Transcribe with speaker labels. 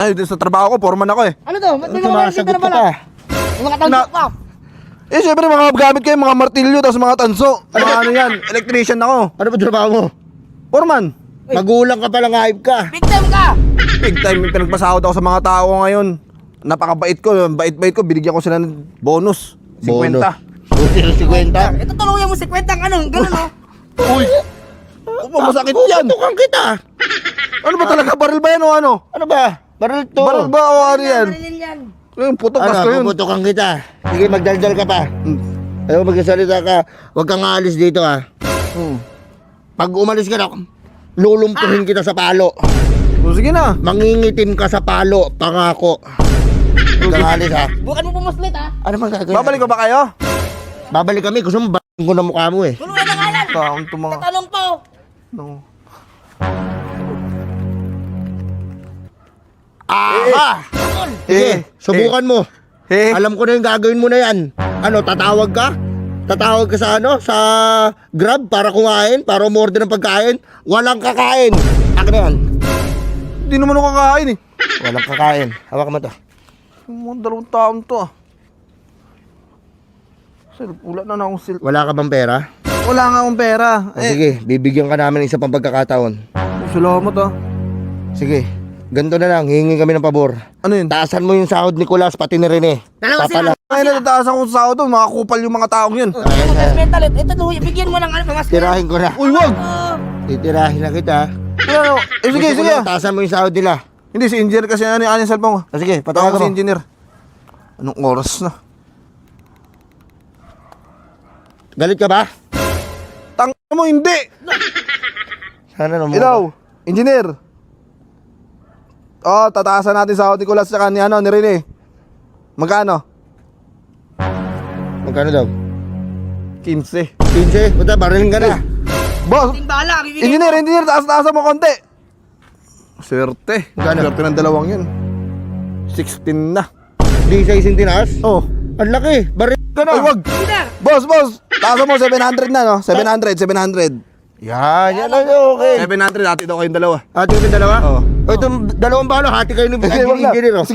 Speaker 1: Ay, sa trabaho ko, foreman ako eh.
Speaker 2: Ano to? Ba't may mga warranty ka na pala? May mga tanso pa.
Speaker 1: Eh, syempre mga gamit kayo, mga martilyo, tapos mga tanso. Ano yan? Electrician ako.
Speaker 3: Ano ba trabaho mo?
Speaker 1: Foreman.
Speaker 3: Magulang ka palang hype ka.
Speaker 2: Victim ka!
Speaker 1: Big time, pinagpasahod ako sa mga tao ngayon. Napakabait ko, bait-bait ko, binigyan ko sila ng bonus. 50.
Speaker 3: Bonus. 50.
Speaker 2: Ito tuluyan mo si Kwentang ano, gano'n o.
Speaker 1: Uy! Masakit yan.
Speaker 3: Putukan kita.
Speaker 1: Ano ba talaga? Baril ba yan o ano?
Speaker 3: Ano ba? Baril to.
Speaker 1: Baril ba o ano yan?
Speaker 2: Marilin yan.
Speaker 1: Yung putok, gas
Speaker 3: Ano,
Speaker 1: ko yun.
Speaker 3: puputukan kita. Sige, magdaldal ka pa. Ayaw magsasalita ka. Huwag kang aalis dito ha. Pag umalis ka na, lulumpuhin kita sa palo.
Speaker 1: O, sige na.
Speaker 3: Mangingitim ka sa palo, pangako. Huwag kang aalis ha.
Speaker 2: Bukan mo pumuslit ha.
Speaker 3: Ano bang gagawin?
Speaker 1: Babalik ko ba kayo?
Speaker 3: Babalik kami. Gusto mo ba***** ko na mukha mo eh.
Speaker 2: Tuluyan na nga yan.
Speaker 1: Taong to mga...
Speaker 2: Tatanong pa o.
Speaker 1: No.
Speaker 3: Sige, subukan mo.
Speaker 1: Eh,
Speaker 3: Alam ko na yung gagawin mo na yan. Ano, tatawag ka? Tatawag ka sa ano? Sa Grab para kumain? Para umorder ng pagkain? Walang kakain. Akin na yan.
Speaker 1: hindi naman ako kakain eh.
Speaker 3: Walang kakain. Hawak mo to.
Speaker 1: Yung mga dalawang taon to ah. Wala na akong silp.
Speaker 3: Wala ka bang pera?
Speaker 1: Wala nga akong pera.
Speaker 3: O, sige, bibigyan ka namin ng isa pang pagkakataon.
Speaker 1: Salamat ah.
Speaker 3: Sige, ganito na lang. Hihingi kami ng pabor.
Speaker 1: Ano yun?
Speaker 3: Taasan mo yung sahod ni Kulas, pati ni Rene.
Speaker 2: Dalawa sila.
Speaker 1: Ay, natataas ako sa sahod doon. Mga kupal yung mga taong yun.
Speaker 2: Ito mental. Ito tuluyan. Bigyan mo ng ano, mga skill.
Speaker 3: Tirahin ko na.
Speaker 1: Uy, wag!
Speaker 3: Titirahin na kita.
Speaker 1: Ano? Eh, sige,
Speaker 3: Gusto ko
Speaker 1: sige.
Speaker 3: lang, taasan mo yung sahod nila.
Speaker 1: Hindi, si engineer kasi ano yung cellphone ko.
Speaker 3: O, sige,
Speaker 1: Patawag
Speaker 3: patawagan
Speaker 1: ko si
Speaker 3: mo.
Speaker 1: engineer. Anong oras na?
Speaker 3: Galit ka ba?
Speaker 1: Tang mo, hindi!
Speaker 3: Sana naman.
Speaker 1: Ilaw, engineer. Oh, tataasan natin sahod ni Kulas tsaka ni ano, ni Rene. Magkano?
Speaker 3: Magkano daw?
Speaker 1: 15.
Speaker 3: 15? Puta, barilin ka na.
Speaker 1: Boss!
Speaker 2: Ting bala. Bibigyan
Speaker 1: Engineer, taas-taasan mo konti. Swerte.
Speaker 3: Magkano?
Speaker 1: Swerte ng dalawang yun. 16 na.
Speaker 3: Di sa isang tinaas?
Speaker 1: Oh.
Speaker 3: Ang laki. Baril ka na.
Speaker 1: Ay, wag. Boss. Taasan mo 700 na, no? 700.
Speaker 3: Yan okay.
Speaker 1: 700, ati daw kayong dalawa.
Speaker 3: Hati kami dalawa?
Speaker 1: Oo.
Speaker 3: O itong dalawang balo, hati kayo ng
Speaker 1: Sige, wag na.
Speaker 3: engineer. Oh.